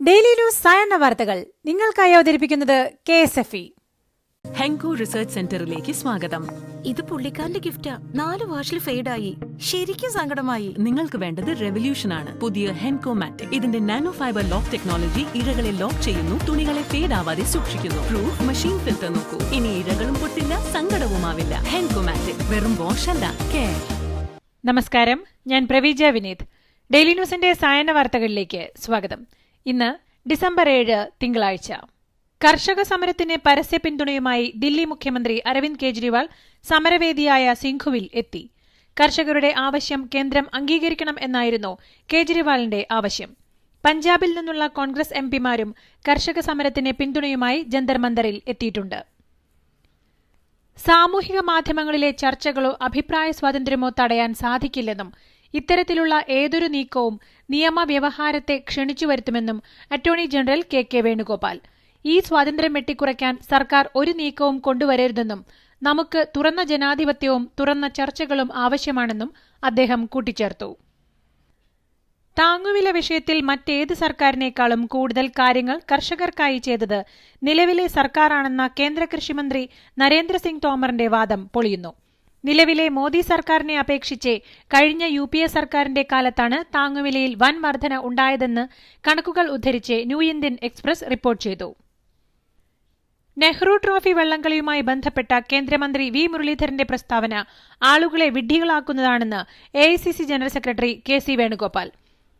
Daily news സായന്ന വാർത്തകൾ നിങ്ങൾക്കായി അവതരിപ്പിക്കുന്നത് KSFE. ഹെങ്കോ റിസർച്ച് സെന്ററിലേക്ക് സ്വാഗതം. ഇത് പുള്ളിക്കാരന്റെ ഗിഫ്റ്റാ. 4 വാഷിൽ ഫെയ്ഡായി. ശരിക്കും സങ്കടമായി. നിങ്ങൾക്ക് വേണ്ടത് റെവല്യൂഷൻ ആണ്. പുതിയ ഹെൻകോ മാറ്റിക്. ഇതിന്റെ നാനോ ഫൈബർ ലോക്ക് ടെക്നോളജി ഇഴകളെ ലോക്ക് ചെയ്യുന്നു, തുണികളെ ഫേഡ് ആവാതെ സൂക്ഷിക്കുന്നു. പ്രൂഫ് മെഷീൻ ഫിൽറ്റർ നോക്കൂ. ഇനി ഇഴകളും പൊട്ടില്ല, സങ്കടവുമാവില്ല. ഹെൻകോ മാറ്റിക് വെറും വാഷ് അല്ല, കെയർ. നമസ്കാരം, ഞാൻ പ്രവീജ വിനീത്. ഡെയിലി ന്യൂസിന്റെ സായന്ന വാർത്തകളിലേക്ക് സ്വാഗതം. ഇന്ന് ഡിസംബർ 7 തിങ്കളാഴ്ച. കർഷക സമരത്തിന് പരസ്യ പിന്തുണയുമായി ദില്ലി മുഖ്യമന്ത്രി അരവിന്ദ് കെജ്രിവാൾ സമരവേദിയായ സിംഘുവിൽ എത്തി. കർഷകരുടെ ആവശ്യം കേന്ദ്രം അംഗീകരിക്കണം എന്നായിരുന്നു കെജ്രിവാളിന്റെ ആവശ്യം. പഞ്ചാബിൽ നിന്നുള്ള കോൺഗ്രസ് എംപിമാരും കർഷക സമരത്തിന് പിന്തുണയുമായി ജന്തർ മന്ദറിൽ എത്തിയിട്ടുണ്ട്. സാമൂഹിക മാധ്യമങ്ങളിലെ ചർച്ചകളോ അഭിപ്രായ സ്വാതന്ത്ര്യമോ തടയാൻ സാധിക്കില്ലെന്നും ഇത്തരത്തിലുള്ള ഏതൊരു നീക്കവും നിയമവ്യവഹാരത്തെ ക്ഷണിച്ചുവരുത്തുമെന്നും അറ്റോർണി ജനറൽ KK വേണുഗോപാൽ. ഈ സ്വാതന്ത്ര്യം വെട്ടിക്കുറയ്ക്കാൻ സർക്കാർ ഒരു നീക്കവും കൊണ്ടുവരരുതെന്നും നമുക്ക് തുറന്ന ജനാധിപത്യവും തുറന്ന ചർച്ചകളും ആവശ്യമാണെന്നും അദ്ദേഹം കൂട്ടിച്ചേർത്തു. താങ്ങുവില വിഷയത്തിൽ മറ്റേത് സർക്കാരിനേക്കാളും കൂടുതൽ കാര്യങ്ങൾ കർഷകർക്കായി ചെയ്തത് നിലവിലെ സർക്കാരാണെന്ന കേന്ദ്ര കൃഷിമന്ത്രി നരേന്ദ്രസിംഗ് തോമറിന്റെ വാദം പൊളിയുന്നു. നിലവിലെ മോദി സർക്കാരിനെ അപേക്ഷിച്ച് കഴിഞ്ഞ UPA സർക്കാരിന്റെ കാലത്താണ് താങ്ങുവിലയിൽ വൻ വർധന ഉണ്ടായതെന്ന് കണക്കുകൾ ഉദ്ധരിച്ച് ന്യൂ ഇന്ത്യൻ എക്സ്പ്രസ് റിപ്പോർട്ട് ചെയ്തു. നെഹ്റു ട്രോഫി വള്ളംകളിയുമായി ബന്ധപ്പെട്ട കേന്ദ്രമന്ത്രി V. മുരളീധരന്റെ പ്രസ്താവന ആളുകളെ വിഡ്ഢികളാക്കുന്നതാണെന്ന് AICC general secretary KC Venugopal.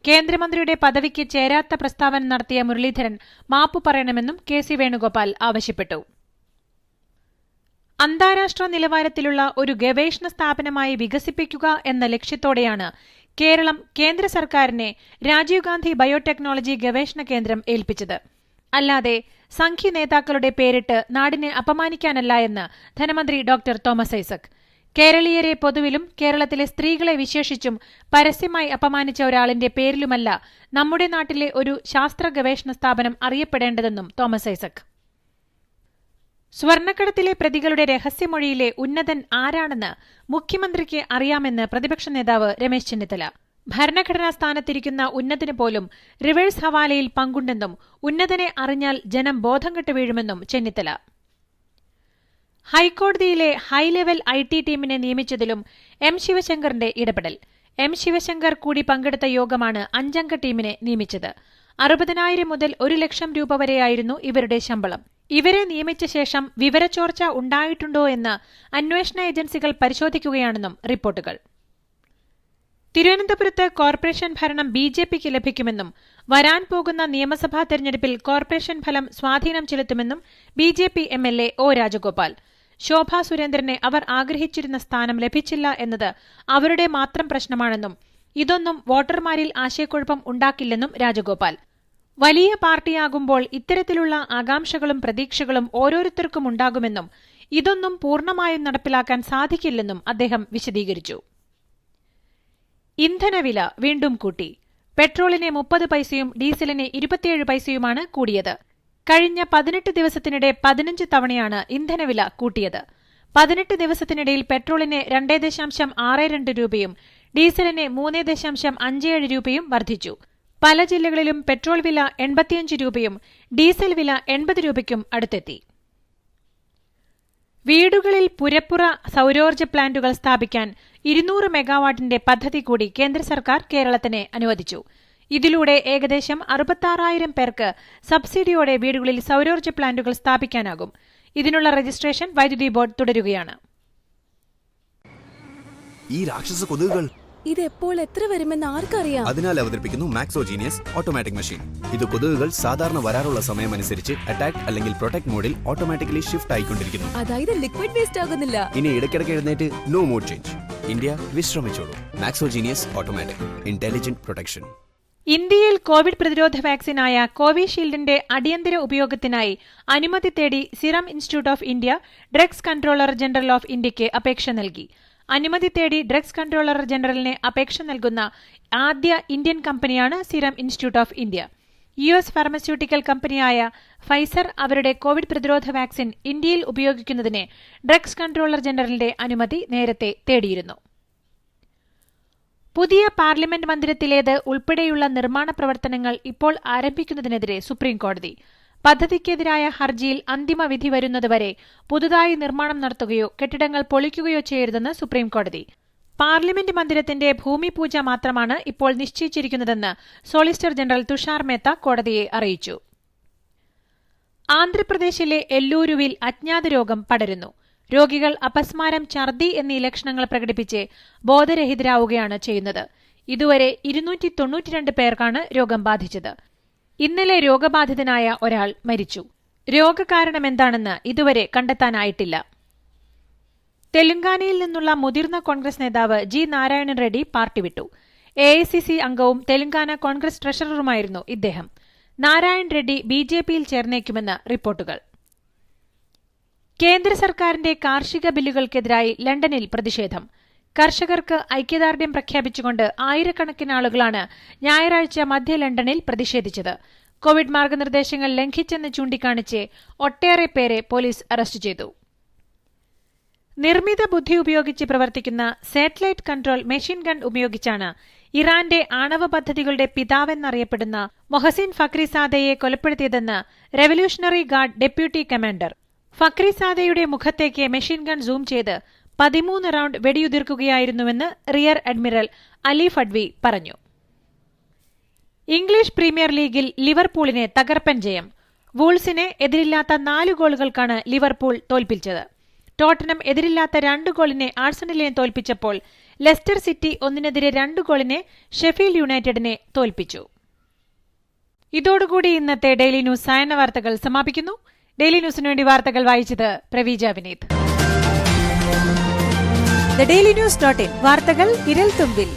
കേന്ദ്രമന്ത്രിയുടെ പദവിക്ക് ചേരാത്ത പ്രസ്താവന നടത്തിയ മുരളീധരൻ മാപ്പു പറയണമെന്നും KC വേണുഗോപാൽ ആവശ്യപ്പെട്ടു. അന്താരാഷ്ട്ര നിലവാരത്തിലുള്ള ഒരു ഗവേഷണ സ്ഥാപനമായി വികസിപ്പിക്കുക എന്ന ലക്ഷ്യത്തോടെയാണ് കേരളം കേന്ദ്ര സർക്കാരിനെ രാജീവ് ഗാന്ധി ബയോടെക്നോളജി ഗവേഷണ കേന്ദ്രം ഏൽപ്പിച്ചത്. അല്ലാതെ സംഘി നേതാക്കളുടെ പേരിട്ട് നാടിനെ അപമാനിക്കാനല്ല എന്ന് ധനമന്ത്രി ഡോക്ടർ തോമസ് ഐസക്. കേരളീയരെ പൊതുവിലും കേരളത്തിലെ സ്ത്രീകളെ വിശേഷിച്ചും പരസ്യമായി അപമാനിച്ച ഒരാളിന്റെ പേരിലുമല്ല നമ്മുടെ നാട്ടിലെ ഒരു ശാസ്ത്ര ഗവേഷണ സ്ഥാപനം അറിയപ്പെടേണ്ടതെന്നും തോമസ് ഐസക്. സ്വർണ്ണക്കടത്തിലെ പ്രതികളുടെ രഹസ്യമൊഴിയിലെ ഉന്നതൻ ആരാണെന്ന് മുഖ്യമന്ത്രിക്ക് അറിയാമെന്ന് പ്രതിപക്ഷ നേതാവ് രമേശ് ചെന്നിത്തല. ഭരണഘടനാ സ്ഥാനത്തിരിക്കുന്ന ഉന്നതന് പോലും റിവേഴ്സ് ഹവാലയിൽ പങ്കുണ്ടെന്നും ഉന്നതനെ അറിഞ്ഞാൽ ജനം ബോധം കെട്ട് വീഴുമെന്നും ചെന്നിത്തല. ഹൈക്കോടതിയിലെ ഹൈലെവൽ IT ടീമിനെ നിയമിച്ചതിലും M. ശിവശങ്കറിന്റെ ഇടപെടൽ. M. ശിവശങ്കർ കൂടി പങ്കെടുത്ത യോഗമാണ് 5-അംഗ ടീമിനെ നിയമിച്ചത്. 60,000 മുതൽ 1 ലക്ഷം രൂപ വരെയായിരുന്നു ഇവരുടെ ശമ്പളം. ഇവരെ നിയമിച്ച ശേഷം വിവരച്ചോർച്ച ഉണ്ടായിട്ടുണ്ടോ എന്ന് അന്വേഷണ ഏജൻസികൾ പരിശോധിക്കുകയാണെന്നും റിപ്പോർട്ടുകൾ. തിരുവനന്തപുരത്ത് കോർപ്പറേഷൻ ഭരണം BJPക്ക് ലഭിക്കുമെന്നും വരാൻ പോകുന്ന നിയമസഭാ തെരഞ്ഞെടുപ്പിൽ കോർപ്പറേഷൻ ഫലം സ്വാധീനം ചെലുത്തുമെന്നും BJP MLA O. Rajagopal. Shobha സുരേന്ദ്രനെ അവർ ആഗ്രഹിച്ചിരുന്ന സ്ഥാനം ലഭിച്ചില്ല എന്നത് അവരുടെ മാത്രം പ്രശ്നമാണെന്നും ഇതൊന്നും വോട്ടർമാരിൽ ആശയക്കുഴപ്പം ഉണ്ടാക്കില്ലെന്നും രാജഗോപാൽ. വലിയ പാർട്ടിയാകുമ്പോൾ ഇത്തരത്തിലുള്ള ആകാംക്ഷകളും പ്രതീക്ഷകളും ഓരോരുത്തർക്കും ഉണ്ടാകുമെന്നും ഇതൊന്നും പൂർണ്ണമായും നടപ്പിലാക്കാൻ സാധിക്കില്ലെന്നും അദ്ദേഹം വിശദീകരിച്ചു. ഇന്ധനവില വീണ്ടും കൂട്ടി. പെട്രോളിന് 30 പൈസയും ഡീസലിന് 27 പൈസയുമാണ് കൂടിയത്. കഴിഞ്ഞ 18 ദിവസത്തിനിടെ 15 തവണയാണ് ഇന്ധനവില കൂട്ടിയത്. 18 ദിവസത്തിനിടയിൽ പെട്രോളിന് 2.62 രൂപയും ഡീസലിന് 3.57 രൂപയും വർദ്ധിച്ചു. പല ജില്ലകളിലും പെട്രോൾ വില 85 രൂപയും ഡീസൽ വില 80 രൂപയ്ക്കും അടുത്തെത്തി. വീടുകളിൽ പുരപ്പുറ സൌരോർജ്ജ പ്ലാന്റുകൾ സ്ഥാപിക്കാൻ 200 മെഗാവാട്ടിന്റെ പദ്ധതി കൂടി കേന്ദ്ര സർക്കാർ കേരളത്തിന് അനുവദിച്ചു. ഇതിലൂടെ ഏകദേശം 66,000 പേർക്ക് സബ്സിഡിയോടെ വീടുകളിൽ സൌരോർജ്ജ പ്ലാന്റുകൾ സ്ഥാപിക്കാനാകും. ഇതിനുള്ള രജിസ്ട്രേഷൻ വൈദ്യുതി ബോർഡ് തുടരുകയാണ്. ഈ രാക്ഷസ കൊതുകുകൾ ഇത് എപ്പോൾ എത്ര വരുമെന്ന് ആർക്കറിയാം. അതിനാൽ അവതരിപ്പിക്കുന്നു മാക്സോജീനിയസ് ഓട്ടോമാറ്റിക് മെഷീൻ. ഇത് കൊതുകുകൾ സാധാരണ വരാറുള്ള സമയമനുസരിച്ച് അറ്റാക്ക് അല്ലെങ്കിൽ പ്രൊട്ടക്ട് മോഡിൽ ഓട്ടോമാറ്റിക്കലി ഷിഫ്റ്റ് ആയിക്കൊണ്ടിരിക്കുന്നു. അതായത് ലിക്വിഡ് വേസ്റ്റ് ആകുന്നില്ല. ഇനി ഇടയ്ക്കിടയ്ക്ക് എഴുന്നേറ്റ് നോ മോഡ് ചേഞ്ച്. ഇന്ത്യ വിശ്രമിച്ചോളൂ. Maxo Genius automatic intelligent protection. ഇന്ത്യയിൽ കോവിഡ് പ്രതിരോധ വാക്സിനായ കോവിഷീൽഡിന്റെ അടിയന്തര ഉപയോഗത്തിനായി അനുമതി തേടി serum institute of India drugs controller general of ഇന്ത്യയ്ക്ക് അപേക്ഷ നൽകി. അനുമതി തേടി ഡ്രഗ്സ് കൺട്രോളർ ജനറലിന് അപേക്ഷ നൽകുന്ന ആദ്യ ഇന്ത്യൻ കമ്പനിയാണ് serum institute of India. US pharmaceutical കമ്പനിയായ ഫൈസർ അവരുടെ കോവിഡ് പ്രതിരോധ വാക്സിൻ ഇന്ത്യയിൽ ഉപയോഗിക്കുന്നതിന് ഡ്രഗ്സ് കൺട്രോളർ ജനറലിന്റെ അനുമതി നേരത്തെ തേടിയിരുന്നു. പുതിയ പാർലമെന്റ് മന്ദിരത്തിലേത് ഉൾപ്പെടെയുള്ള നിർമ്മാണ പ്രവർത്തനങ്ങൾ ഇപ്പോൾ ആരംഭിക്കുന്നതിനെതിരെ സുപ്രീംകോടതി. പദ്ധതിക്കെതിരായ ഹർജിയിൽ അന്തിമ വിധി വരുന്നതുവരെ പുതുതായി നിർമ്മാണം നടത്തുകയോ കെട്ടിടങ്ങൾ പൊളിക്കുകയോ ചെയ്യരുതെന്ന് സുപ്രീംകോടതി. പാർലമെന്റ് മന്ദിരത്തിന്റെ ഭൂമിപൂജ മാത്രമാണ് ഇപ്പോൾ നിശ്ചയിച്ചിരിക്കുന്നതെന്ന് സോളിസിറ്റർ ജനറൽ തുഷാർ മേത്ത കോടതിയെ അറിയിച്ചു. ആന്ധ്രാപ്രദേശിലെ എല്ലൂരുവിൽ അജ്ഞാത രോഗം പടരുന്നു. രോഗികൾ അപസ്മാരം, ഛർദി എന്നീ ലക്ഷണങ്ങൾ പ്രകടിപ്പിച്ച് ബോധരഹിതരാവുകയാണ് ചെയ്യുന്നത്. ഇതുവരെ 292 പേർക്കാണ് രോഗം ബാധിച്ചത്. ഇന്നലെ രോഗബാധിതനായ ഒരാൾ മരിച്ചു. രോഗകാരണമെന്താണെന്ന് ഇതുവരെ കണ്ടെത്താനായിട്ടില്ല. തെലങ്കാനയിൽ നിന്നുള്ള മുതിർന്ന കോൺഗ്രസ് നേതാവ് ജി നാരായണൻ റെഡ്ഡി പാർട്ടി വിട്ടു. AICC അംഗവും തെലങ്കാന കോൺഗ്രസ് ട്രഷററുമായിരുന്നു ഇദ്ദേഹം. നാരായൺ റെഡ്ഡി BJPയിൽ ചേർന്നേക്കുമെന്ന് റിപ്പോർട്ടുകൾ. കേന്ദ്ര സർക്കാരിന്റെ കാർഷിക ബില്ലുകൾക്കെതിരായി ലണ്ടനിൽ പ്രതിഷേധം. കർഷകർക്ക് ഐക്യദാർഢ്യം പ്രഖ്യാപിച്ചുകൊണ്ട് ആയിരക്കണക്കിന് ആളുകളാണ് ഞായറാഴ്ച മധ്യ ലണ്ടനിൽ പ്രതിഷേധിച്ചത്. കോവിഡ് മാർഗനിർദ്ദേശങ്ങൾ ലംഘിച്ചെന്ന് ചൂണ്ടിക്കാണിച്ച് ഒട്ടേറെ പേരെ പോലീസ് അറസ്റ്റ് ചെയ്തു. നിർമ്മിത ബുദ്ധി ഉപയോഗിച്ച് പ്രവർത്തിക്കുന്ന സാറ്റലൈറ്റ് കൺട്രോൾ മെഷീൻ ഗൺ ഉപയോഗിച്ചാണ് ഇറാന്റെ ആണവ പദ്ധതികളുടെ പിതാവെന്നറിയപ്പെടുന്ന മൊഹസിൻ ഫക്രിസാദയെ കൊലപ്പെടുത്തിയതെന്ന് റെവല്യൂഷണറി ഗാർഡ് ഡെപ്യൂട്ടി കമാൻഡർ. ഫക്രിസാദയുടെ മുഖത്തേക്ക് മെഷീൻ ഗൺ സൂം ചെയ്ത് 13 റൌണ്ട് വെടിയുതിർക്കുകയായിരുന്നുവെന്ന് റിയർ അഡ്മിറൽ അലി ഫഡ്വി പറഞ്ഞു. ഇംഗ്ലീഷ് പ്രീമിയർ ലീഗിൽ ലിവർപൂളിന് തകർപ്പൻ ജയം. വൂൾസിനെ എതിരില്ലാത്ത 4 ഗോളുകൾക്കാണ് ലിവർപൂൾ തോൽപ്പിച്ചത്. ടോട്ടനം എതിരില്ലാത്ത 2 ഗോളിനെ ആഴ്സണലിനെ തോൽപ്പിച്ചപ്പോൾ ലെസ്റ്റർ സിറ്റി 1-2 ഗോളിനെ ഷെഫീൽഡ് യുണൈറ്റഡിനെ തോൽപ്പിച്ചു. ഇതോടുകൂടി ഇന്നത്തെ ഡെയിലി ന്യൂസ് സായന്ന വാർത്തകൾ സമാപിക്കുന്നു. ഡെയിലി ന്യൂസിനു വേണ്ടി വാർത്തകൾ വായിച്ചത് Praveeja Vineeth. The Daily News.in വാർത്തകൾ വിരൽ തുമ്പിൽ.